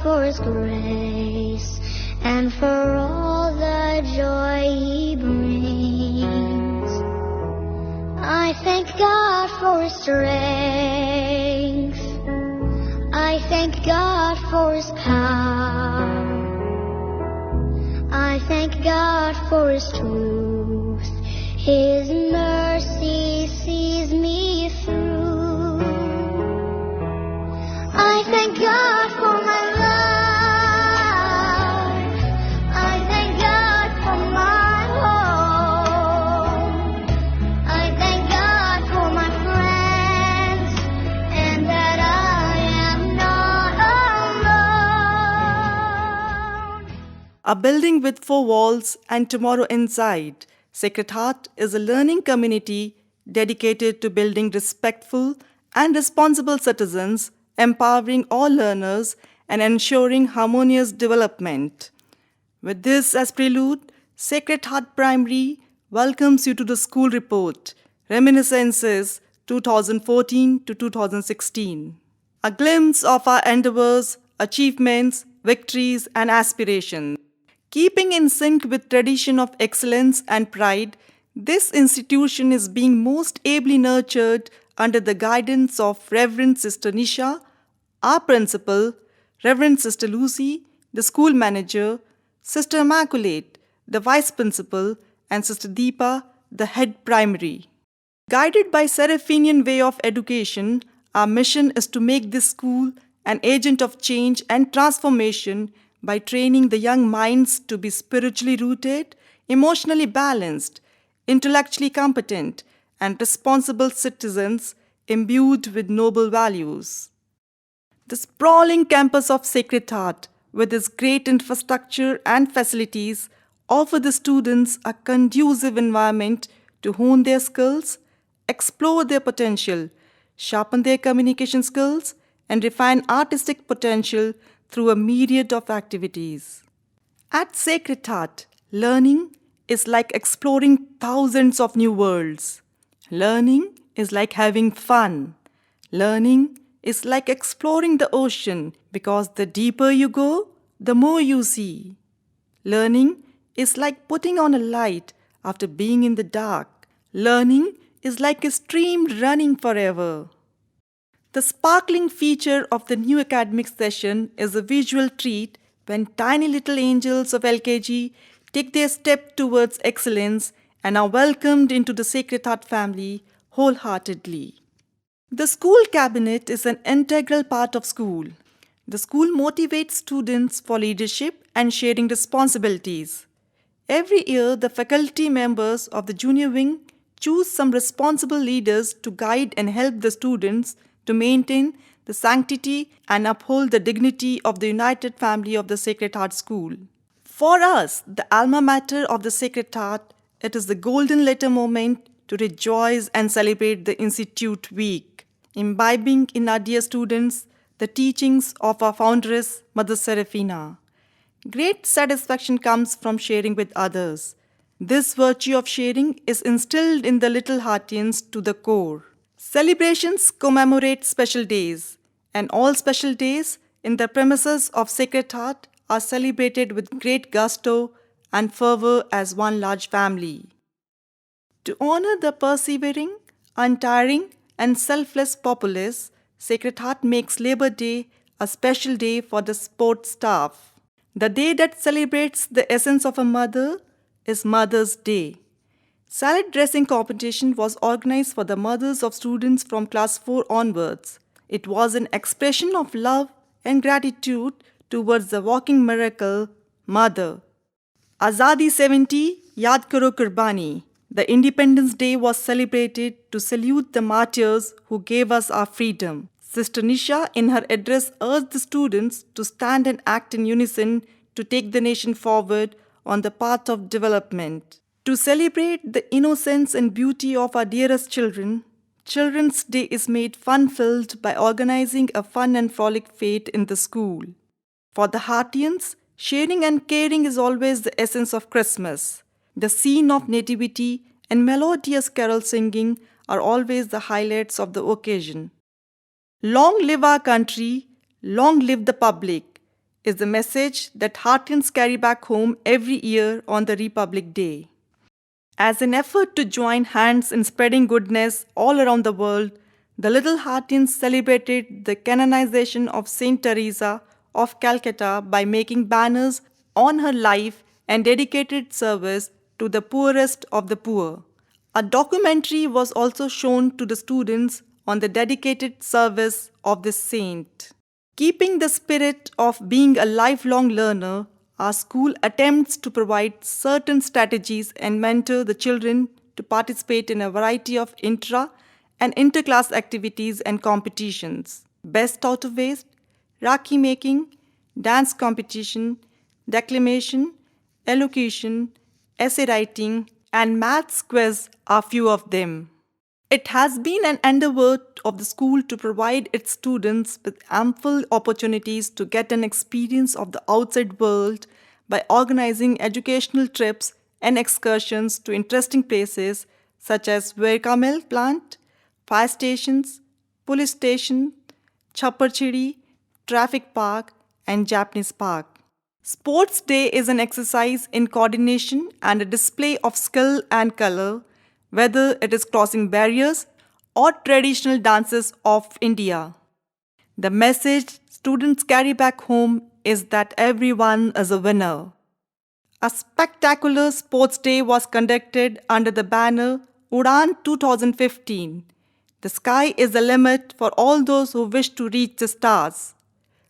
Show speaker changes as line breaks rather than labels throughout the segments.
for His grace and for all the joy He brings. I thank God for His strength. I thank God for His power. I thank God for His truth. His mercy sees me through. I thank God for my life. I thank God for my home. I thank God for my friends, and that I am not alone.
A building with 4 walls and tomorrow inside, Sacred Heart is a learning community dedicated to building respectful and responsible citizens, empowering all learners, and ensuring harmonious development. With this as prelude, Sacred Heart Primary welcomes you to the School Report, Reminiscences 2014 to 2016. A glimpse of our endeavors, achievements, victories, and aspirations. Keeping in sync with tradition of excellence and pride, this institution is being most ably nurtured under the guidance of Reverend Sister Nisha, our principal, Reverend Sister Lucy, the school manager, Sister Immaculate, the vice principal, and Sister Deepa, the head primary. Guided by Seraphinian way of education, our mission is to make this school an agent of change and transformation by training the young minds to be spiritually rooted, emotionally balanced, intellectually competent, and responsible citizens imbued with noble values. The sprawling campus of Sacred Heart, with its great infrastructure and facilities, offer the students a conducive environment to hone their skills, explore their potential, sharpen their communication skills, and refine artistic potential through a myriad of activities. At Sacred Heart, learning is like exploring thousands of new worlds. Learning is like having fun. Learning is like exploring the ocean, because the deeper you go, the more you see. Learning is like putting on a light after being in the dark. Learning is like a stream running forever. The sparkling feature of the new academic session is a visual treat when tiny little angels of LKG take their step towards excellence and are welcomed into the Sacred Heart family wholeheartedly. The school cabinet is an integral part of school. The school motivates students for leadership and sharing responsibilities. Every year, the faculty members of the junior wing choose some responsible leaders to guide and help the students to maintain the sanctity and uphold the dignity of the united family of the Sacred Heart School. For us, the alma mater of the Sacred Heart, it is the golden letter moment to rejoice and celebrate the Institute Week, imbibing in our dear students the teachings of our foundress, Mother Seraphina. Great satisfaction comes from sharing with others. This virtue of sharing is instilled in the little Heartians to the core. Celebrations commemorate special days, and all special days in the premises of Sacred Heart are celebrated with great gusto and fervor as one large family. To honor the persevering, untiring, and selfless populace, Sacred Heart makes Labor Day a special day for the support staff. The day that celebrates the essence of a mother is Mother's Day. Salad dressing competition was organized for the mothers of students from class 4 onwards. It was an expression of love and gratitude towards the walking miracle, Mother. Azadi 70, Yaad Karo Qurbani. The Independence Day was celebrated to salute the martyrs who gave us our freedom. Sister Nisha, in her address, urged the students to stand and act in unison to take the nation forward on the path of development. To celebrate the innocence and beauty of our dearest children, Children's Day is made fun-filled by organizing a fun and frolic fete in the school. For the Heartians, sharing and caring is always the essence of Christmas. The scene of nativity and melodious carol singing are always the highlights of the occasion. Long live our country, long live the public. is the message that Hartians carry back home every year on the Republic Day. As an effort to join hands in spreading goodness all around the world, the Little Hartians celebrated the canonization of Saint Teresa of Calcutta by making banners on her life and dedicated service to the poorest of the poor. A documentary was also shown to the students on the dedicated service of this saint. Keeping the spirit of being a lifelong learner, our school attempts to provide certain strategies and mentor the children to participate in a variety of intra and interclass activities and competitions. Best out of waste, Rakhi making, dance competition, declamation, elocution, essay writing, and maths quiz are few of them. It has been an endeavor of the school to provide its students with ample opportunities to get an experience of the outside world by organizing educational trips and excursions to interesting places such as Verka Mill plant, fire stations, police station, Chapparchidi, traffic park, and Japanese park. Sports Day is an exercise in coordination and a display of skill and color, whether it is crossing barriers or traditional dances of India. The message students carry back home is that everyone is a winner. A spectacular sports day was conducted under the banner Udan 2015. The sky is the limit for all those who wish to reach the stars.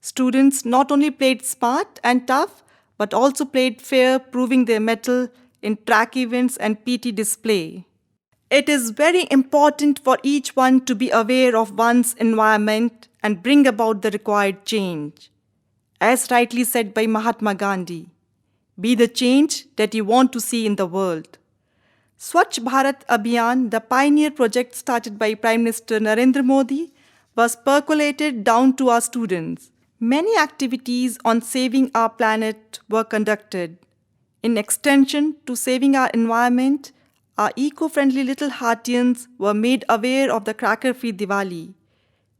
Students not only played smart and tough, but also played fair, proving their mettle in track events and PT display. It is very important for each one to be aware of one's environment and bring about the required change. As rightly said by Mahatma Gandhi, be the change that you want to see in the world. Swachh Bharat Abhiyan, the pioneer project started by Prime Minister Narendra Modi, was percolated down to our students. Many activities on saving our planet were conducted. In extension to saving our environment, our eco-friendly Little Hartians were made aware of the cracker-free Diwali.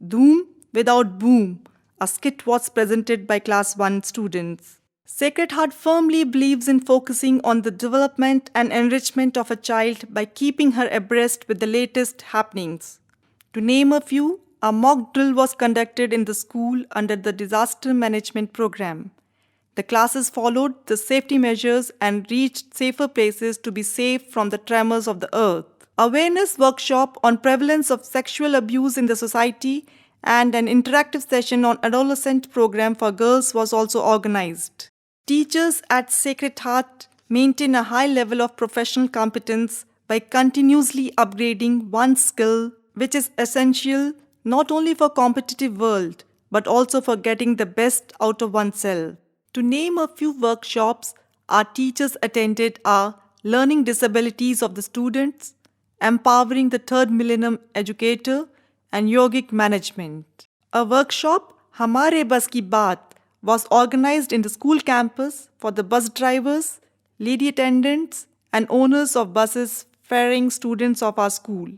Dhoom without boom, a skit was presented by Class 1 students. Sacred Heart firmly believes in focusing on the development and enrichment of a child by keeping her abreast with the latest happenings. To name a few, a mock drill was conducted in the school under the disaster management program. The classes followed the safety measures and reached safer places to be safe from the tremors of the earth. Awareness workshop on prevalence of sexual abuse in the society and an interactive session on adolescent program for girls was also organized. Teachers at Sacred Heart maintain a high level of professional competence by continuously upgrading one's skill, which is essential not only for competitive world, but also for getting the best out of oneself. To name a few workshops our teachers attended are learning disabilities of the students, empowering the third millennium educator, and yogic management. A workshop, Hamare Bus Ki Baat, was organized in the school campus for the bus drivers, lady attendants, and owners of buses ferrying students of our school.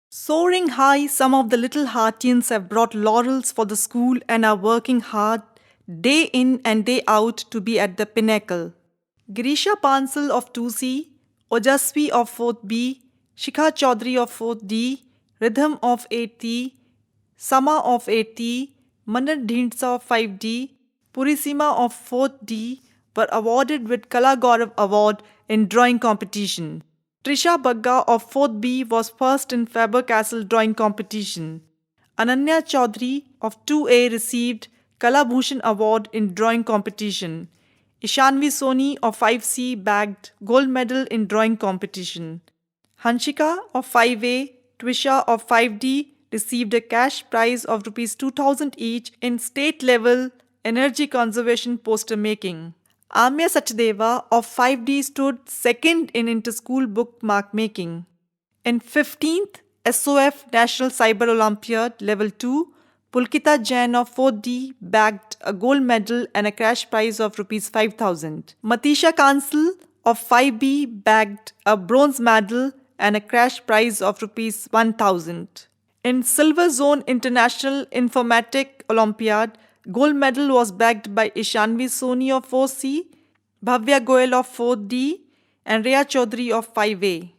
Soaring high, some of the Little Hartians have brought laurels for the school and are working hard day in and day out to be at the pinnacle. Girisha Pansal of 2C, Ojasvi of 4th B, Shikha Chaudhary of 4th D, Rhythm of 8th E, Sama of 8th E, Manat Dhindsa of 5D, Purisima of 4th D were awarded with Kala Gaurav Award in drawing competition. Trisha Bagga of 4th B was first in Faber-Castell drawing competition. Ananya Chaudhary of 2A received Kala Bhushan Award in drawing competition. Ishanvi Soni of 5C bagged gold medal in drawing competition. Hanshika of 5A, Twisha of 5D received a cash prize of Rs 2000 each in state level energy conservation poster making. Amya Sachdeva of 5D stood second in inter-school bookmark making. In 15th SOF National Cyber Olympiad Level 2, Pulkita Jain of 4D bagged a gold medal and a cash prize of Rs 5000. Matisha Kansal of 5B bagged a bronze medal and a cash prize of Rs 1000. In Silver Zone International Informatic Olympiad, Gold medal was bagged by Ishanvi Soni of 4C, Bhavya Goyal of 4D, and Rhea Chaudhary of 5A.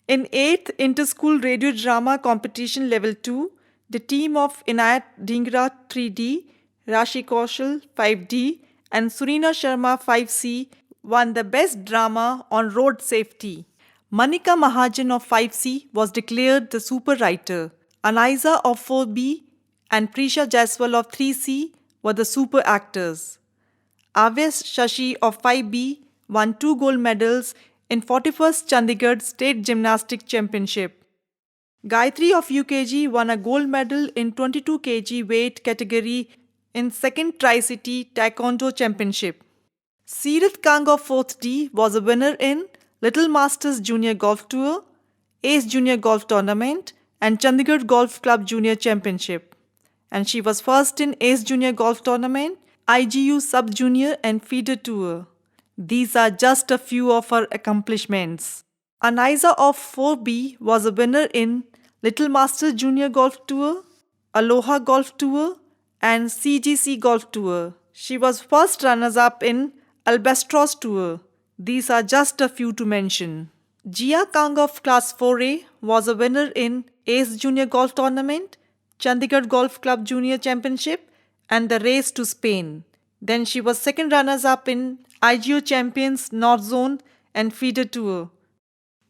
In 8th Inter-School Radio Drama Competition Level 2, the team of Inayat Dhingra 3D, Rashi Kaushal 5D, and Surina Sharma 5C won the Best Drama on Road Safety. Manika Mahajan of 5C was declared the super writer. Anaiza of 4B and Prisha Jaiswal of 3C were the super actors. Avesh Shashi of 5B won 2 gold medals in 41st Chandigarh State Gymnastic Championship. Gayatri of UKG won a gold medal in 22 kg weight category in 2nd Tri-City Taekwondo Championship. Seerath Kang of 4th D was a winner in Little Masters Junior Golf Tour, Ace Junior Golf Tournament, and Chandigarh Golf Club Junior Championship. And she was first in Ace Junior Golf Tournament, IGU Sub Junior and Feeder Tour. These are just a few of her accomplishments. Anaiza of 4B was a winner in Little Masters Junior Golf Tour, Aloha Golf Tour, and CGC Golf Tour. She was first runners-up in Albatross Tour. These are just a few to mention. Jia Kang of Class 4A was a winner in Ace Junior Golf Tournament, Chandigarh Golf Club Junior Championship, and the Race to Spain. Then she was second runners-up in IGO Champions North Zone and Feeder Tour.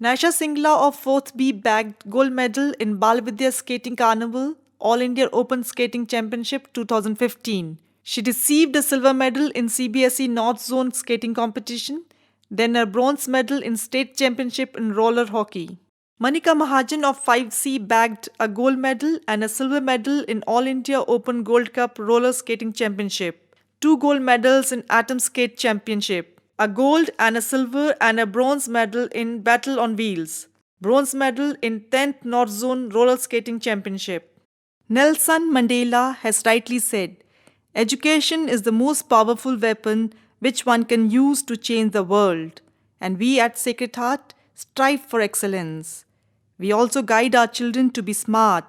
Naisha Singla of 4th B bagged gold medal in Balvidya Skating Carnival All India Open Skating Championship 2015. She received a silver medal in CBSE North Zone Skating Competition, then a bronze medal in State Championship in roller hockey. Manika Mahajan of 5C bagged a gold medal and a silver medal in All India Open Gold Cup Roller Skating Championship, 2 gold medals in Atom Skate Championship, a gold and a silver and a bronze medal in Battle on Wheels, bronze medal in 10th North Zone Roller Skating Championship. Nelson Mandela has rightly said, education is the most powerful weapon which one can use to change the world, and we at Sacred Heart strive for excellence. We also guide our children to be smart.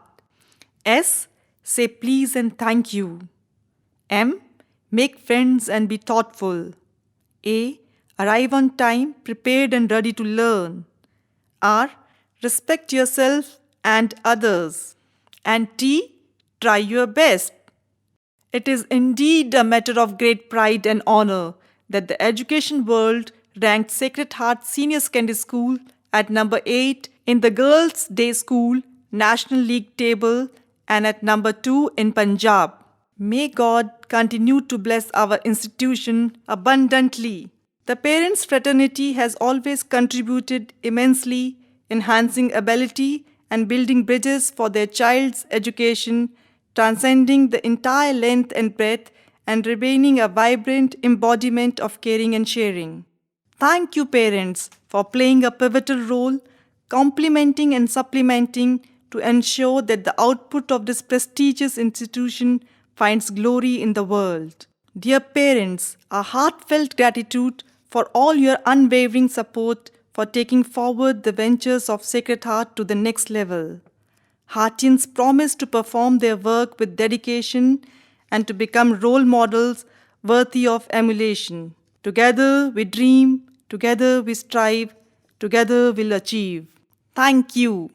S. Say please and thank you. M. Make friends and be thoughtful. A. Arrive on time, prepared and ready to learn. R. Respect yourself and others. And T. Try your best. It is indeed a matter of great pride and honor that the education world ranked Sacred Heart Senior Secondary School at number 8 in the Girls' Day School National League table and at number 2 in Punjab. May God continue to bless our institution abundantly. The parents' fraternity has always contributed immensely, enhancing ability and building bridges for their child's education, transcending the entire length and breadth and remaining a vibrant embodiment of caring and sharing. Thank you, parents, for playing a pivotal role, complementing and supplementing to ensure that the output of this prestigious institution finds glory in the world. Dear parents, our heartfelt gratitude for all your unwavering support for taking forward the ventures of Sacred Heart to the next level. Heartians promise to perform their work with dedication and to become role models worthy of emulation. Together we dream, together we strive, together we'll achieve. Thank you.